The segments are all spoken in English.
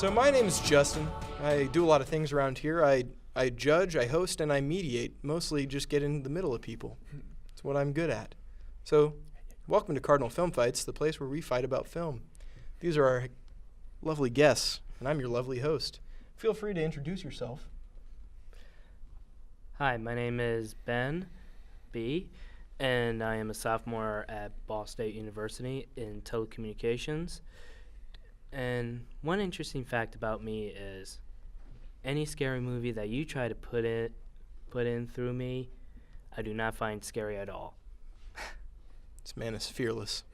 So my name is Justin. I do a lot of things around here. I judge, I host, and I mediate. Mostly just get in the middle of people. It's what I'm good at. So welcome to Cardinal Film Fights, the place where we fight about film. These are our lovely guests, and I'm your lovely host. Feel free to introduce yourself. Hi, my name is Ben B., and I am a sophomore at Ball State University in telecommunications. And one interesting fact about me is any scary movie that you try to put in through me, I do not find scary at all. This man is fearless.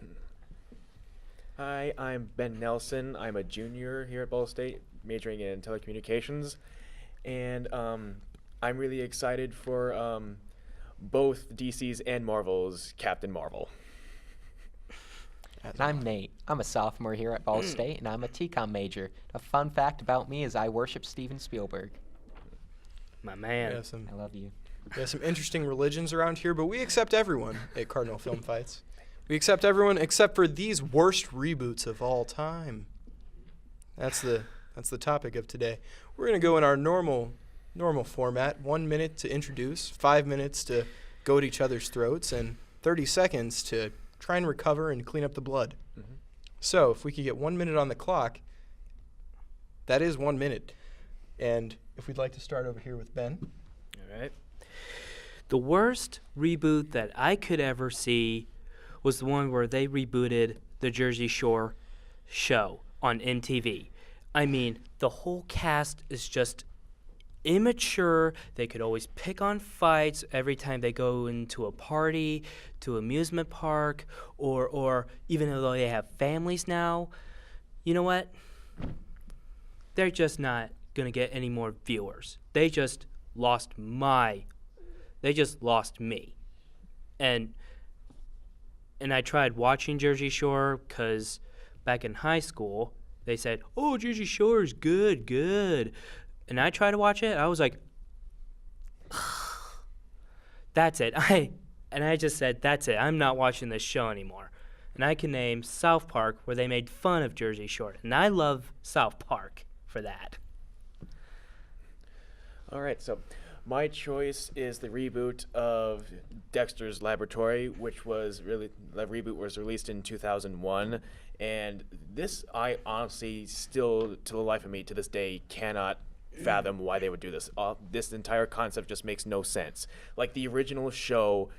Hi, I'm Ben Nelson. I'm a junior here at Ball State, majoring in telecommunications. And I'm really excited for both DC's and Marvel's Captain Marvel. And I'm Nate. I'm a sophomore here at Ball State, and I'm a TCOM major. A fun fact about me is I worship Steven Spielberg. My man. I love you. We have some interesting religions around here, but we accept everyone at Cardinal Film Fights. We accept everyone except for these worst reboots of all time. That's the topic of today. We're going to go in our normal format, 1 minute to introduce, 5 minutes to go at each other's throats, and 30 seconds to try and recover and clean up the blood. Mm-hmm. So if we could get 1 minute on the clock, that is 1 minute. And if we'd like to start over here with Ben. All right. The worst reboot that I could ever see was the one where they rebooted the Jersey Shore show on MTV. I mean, the whole cast is just immature. They could always pick on fights every time they go into a party, to amusement park, or even though they have families now. You know what? They're just not going to get any more viewers. They just lost me. And I tried watching Jersey Shore because back in high school, they said, oh, Jersey Shore is good. And I tried to watch it. I was like, that's it. I just said, that's it. I'm not watching this show anymore. And I can name South Park, where they made fun of Jersey Shore. And I love South Park for that. All right, so my choice is the reboot of Dexter's Laboratory, which was the reboot was released in 2001. And this, I honestly still, to the life of me, to this day, cannot fathom why they would do this. This entire concept just makes no sense. Like, the original show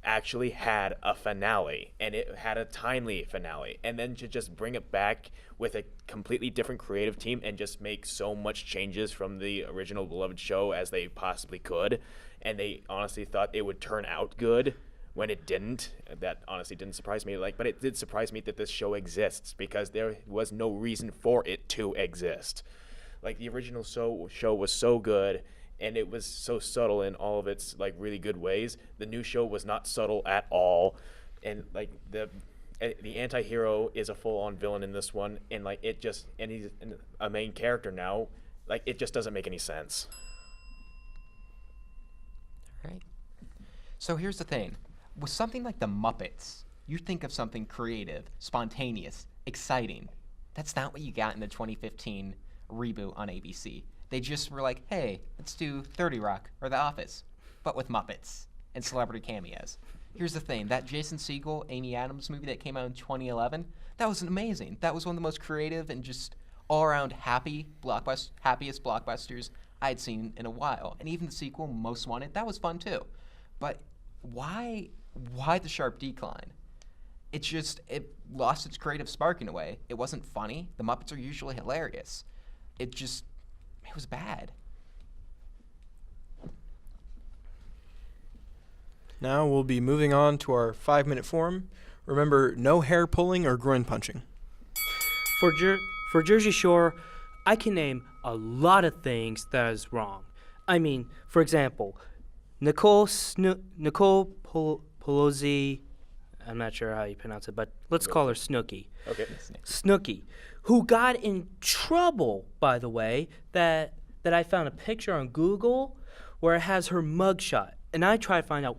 actually had a finale, and it had a timely finale, and then to just bring it back with a completely different creative team and just make so much changes from the original beloved show as they possibly could, and they honestly thought it would turn out good when it didn't. That honestly didn't surprise me. But it did surprise me that this show exists, because there was no reason for it to exist. Like, the original show was so good, and it was so subtle in all of its really good ways. The new show was not subtle at all, and the anti-hero is a full-on villain in this one, and he's a main character now. It just doesn't make any sense. All right. So here's the thing. With something like the Muppets, you think of something creative, spontaneous, exciting. That's not what you got in the 2015 reboot on ABC. They just were like, hey, let's do 30 Rock or The Office, but with Muppets and celebrity cameos. Here's the thing, that Jason Segel, Amy Adams movie that came out in 2011, that was amazing. That was one of the most creative and just all-around happiest blockbusters I had seen in a while. And even the sequel, Most Wanted, that was fun too. But why the sharp decline? It lost its creative spark in a way. It wasn't funny. The Muppets are usually hilarious. It was bad. Now we'll be moving on to our 5-minute form. Remember, no hair pulling or groin punching. For Jersey Shore, I can name a lot of things that is wrong. I mean, for example, Nicole Pelosi, I'm not sure how you pronounce it, but let's call her Snooki. Okay. Snooki, who got in trouble, by the way, that I found a picture on Google where it has her mugshot. And I tried to find out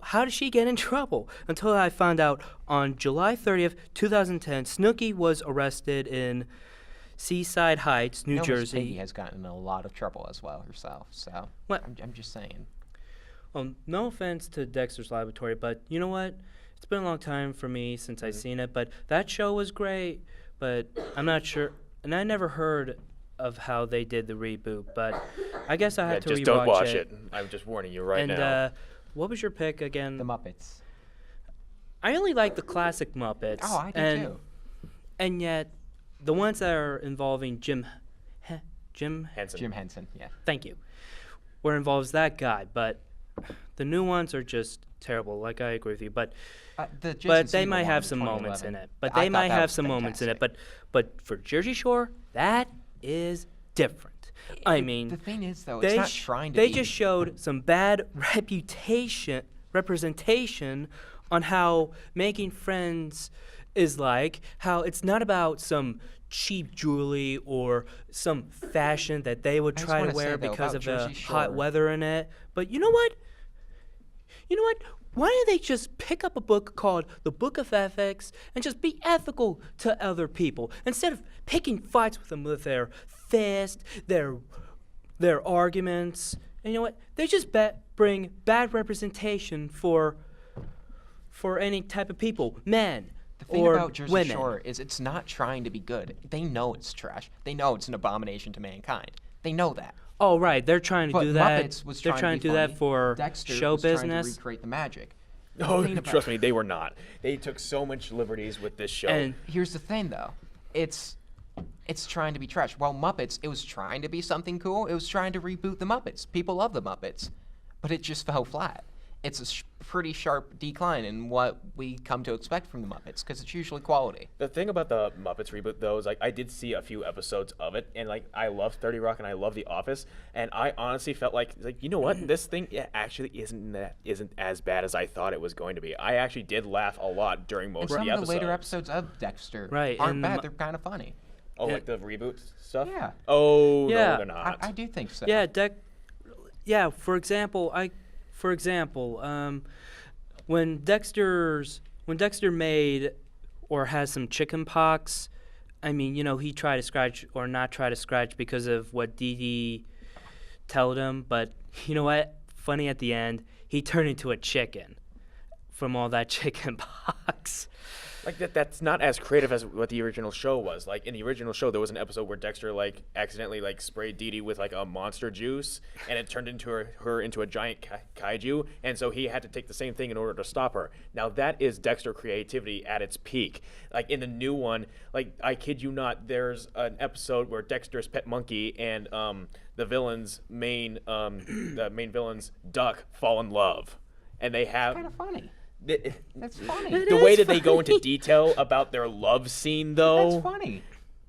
how did she get in trouble? Until I found out on July 30th, 2010, Snooki was arrested in Seaside Heights, New You know, Miss Jersey. Piggy has gotten in a lot of trouble as well herself. So What? I'm just saying. No offense to Dexter's Laboratory, but you know what? It's been a long time for me since I've seen it, but that show was great, but I'm not sure. And I never heard of how they did the reboot, but I guess I had to just rewatch don't watch it. I'm just warning you right and now. what was your pick again? The Muppets. I only like the classic Muppets. Oh, I do and, too. And yet, the ones that are involving Jim Henson. Jim Henson, yeah. thank you, where involves that guy, but the new ones are just terrible. Like I agree with you, but they might have some moments in it. But they might have some moments in it. But for Jersey Shore, that is different. I mean, the thing is, though, it's not trying to they be. just showed some bad representation on how making friends is like. How it's not about some cheap jewelry or some fashion that they would I just try to wanna say, wear though, because about of the Jersey hot Shore. weather in it. But you know what? Why don't they just pick up a book called The Book of Ethics and just be ethical to other people instead of picking fights with them with their fist, their arguments? And you know what? They just bring bad representation for any type of people, men The thing or about Jersey women. Shore is it's not trying to be good. They know it's trash. They know it's an abomination to mankind. They know that. Oh, right. They're trying to But do that. Muppets was They're trying to to do be that funny. for Dexter show was business. trying to recreate the magic. Oh, The thing about- trust me, they were not. They took so much liberties with this show. And Here's the thing, though. It's trying to be trash. While Muppets, it was trying to be something cool. It was trying to reboot the Muppets. People love the Muppets, but it just fell flat. It's a pretty sharp decline in what we come to expect from the Muppets because it's usually quality. The thing about the Muppets reboot, though, is like I did see a few episodes of it, and like I love 30 Rock and I love The Office, and I honestly felt like you know what, this thing actually isn't as bad as I thought it was going to be. I actually did laugh a lot during most And of some the of episodes. the later episodes of Dexter Right, aren't and the bad. Mu- They're kind of funny. Oh, Yeah. like the reboot stuff? Yeah. Oh, Yeah. no, they're not. I do think so. Yeah, for example, when Dexter made or has some chicken pox, I mean, he tried to scratch or not try to scratch because of what Dee Dee told him, but you know what? Funny at the end, he turned into a chicken from all that chicken pox. Like that's not as creative as what the original show was. Like in the original show, there was an episode where Dexter like accidentally like sprayed Dee Dee with like a monster juice, and it turned into her into a giant kaiju, and so he had to take the same thing in order to stop her. Now that is Dexter creativity at its peak. Like in the new one, like I kid you not, there's an episode where Dexter's pet monkey and the main villain's duck fall in love, and they have. Kind of funny. That's The funny. way that they go into detail about their love scene, though, That's funny.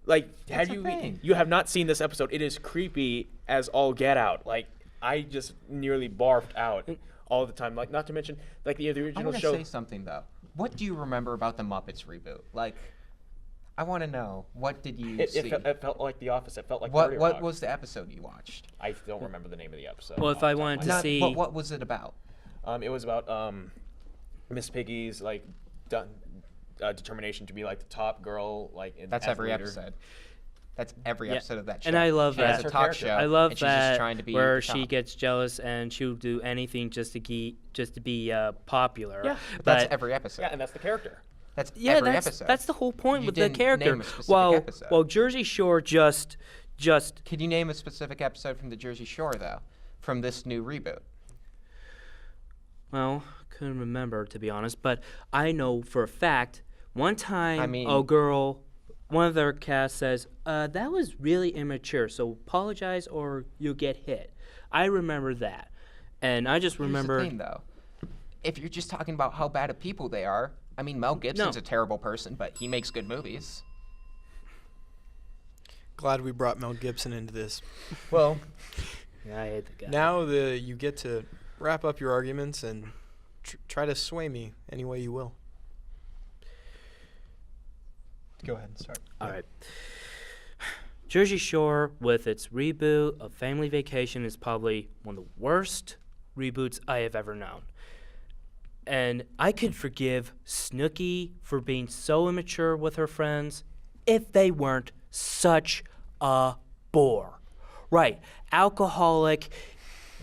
like That's a thing. you have not seen this episode? It is creepy as all get out. Like I just nearly barfed out all the time. Like not to mention like the I original want to show. say something though. What do you remember about the Muppets reboot? Like, I want to know. What did you see? It felt like The Office. It felt like what 30 what Rock. was the episode you watched? I don't remember the name of the episode. Well, off if the I top of wanted my to head. see- But what was it about? It was about Miss Piggy's like determination to be like the top girl, like That's as every leader. episode. That's every Yeah. episode of that show. And I love She has that. a talk That's her show. I love and she's just that trying to be where the she top. gets jealous and she'll do anything just to be popular. Yeah. But that's every episode. Yeah, and that's the character. That's Yeah, every that's episode. that's the whole point You with the didn't character. name a specific episode. While Jersey Shore just Can you name a specific episode from the Jersey Shore though, from this new reboot? well, couldn't remember to be honest, but I know for a fact one time I mean- one of their cast says, that was really immature, so apologize or you'll get hit. I remember that. And I just remember Here's the thing, though. If you're just talking about how bad of people they are, I mean, Mel Gibson's No. a terrible person, but he makes good movies. Glad we brought Mel Gibson into this. Well, Yeah, I hate the guy. Now you get to wrap up your arguments and try to sway me any way you will. Go ahead and start. All right. Jersey Shore, with its reboot of Family Vacation, is probably one of the worst reboots I have ever known. And I could forgive Snooki for being so immature with her friends if they weren't such a bore. Right, alcoholic,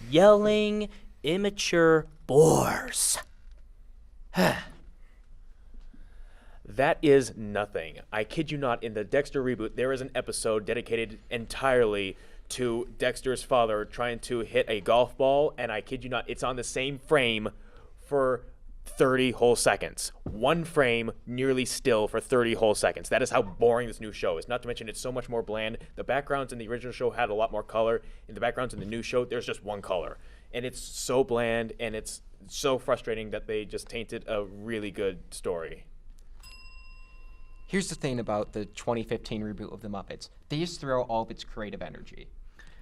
yelling, immature bores. That is nothing. I kid you not, in the Dexter reboot, there is an episode dedicated entirely to Dexter's father trying to hit a golf ball, and I kid you not, it's on the same frame for 30 whole seconds. One frame nearly still for 30 whole seconds. That is how boring this new show is. Not to mention, it's so much more bland. The backgrounds in the original show had a lot more color. In the backgrounds in the new show, there's just one color. And it's so bland, and it's so frustrating that they just tainted a really good story. Here's the thing about the 2015 reboot of The Muppets. They just throw all of its creative energy.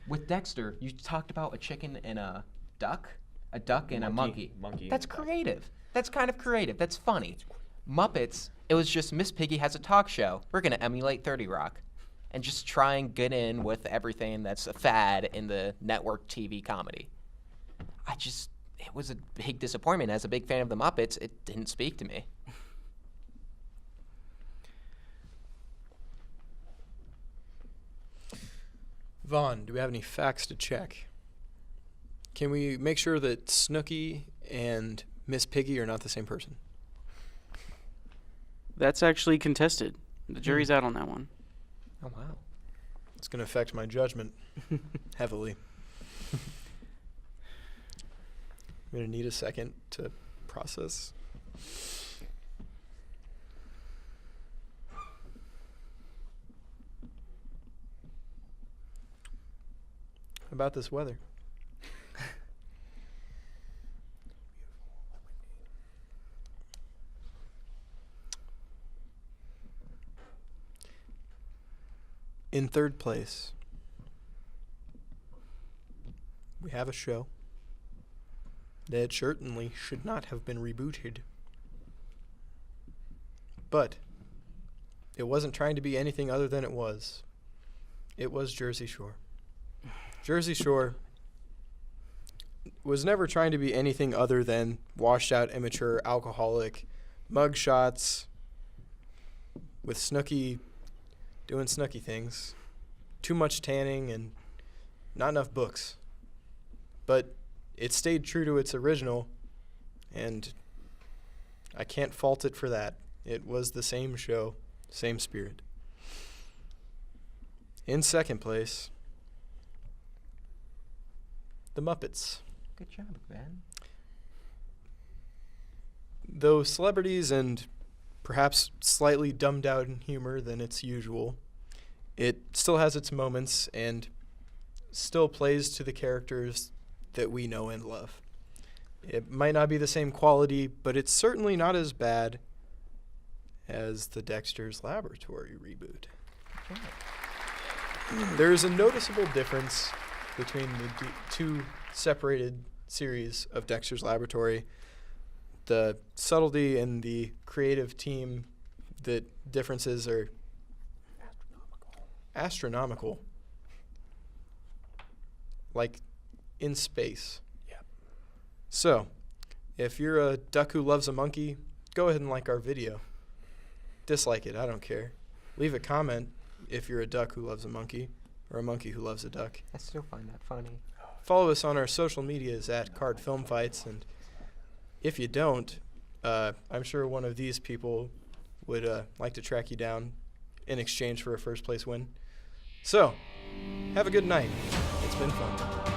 With Dexter, you talked about a chicken and a duck? A duck and a monkey. That's creative. That's kind of creative. That's funny. Muppets, it was just Miss Piggy has a talk show. We're going to emulate 30 Rock and just try and get in with everything that's a fad in the network TV comedy. It was a big disappointment. As a big fan of the Muppets, it didn't speak to me. Vaughn, do we have any facts to check? Can we make sure that Snooki and Miss Piggy are not the same person? That's actually contested. The jury's out on that one. Oh, wow. It's going to affect my judgment heavily. I'm going to need a second to process. About this weather. In third place, we have a show that certainly should not have been rebooted. But it wasn't trying to be anything other than it was. It was Jersey Shore. Jersey Shore was never trying to be anything other than washed out, immature, alcoholic, mugshots with Snooki doing Snooki things, too much tanning, and not enough books. But it stayed true to its original, and I can't fault it for that. It was the same show, same spirit. In second place, The Muppets. Good job, Ben. Though celebrities and perhaps slightly dumbed down in humor than its usual, it still has its moments and still plays to the characters that we know and love. It might not be the same quality, but it's certainly not as bad as the Dexter's Laboratory reboot. There's a noticeable difference between the two separated series of Dexter's Laboratory. The subtlety and the creative team, the differences are astronomical. Like in space. Yep. So, if you're a duck who loves a monkey, go ahead and like our video. Dislike it, I don't care. Leave a comment if you're a duck who loves a monkey or a monkey who loves a duck. I still find that funny. Follow us on our social medias at Card Film Fights, and if you don't, I'm sure one of these people would like to track you down in exchange for a first place win. So, have a good night. It's been fun.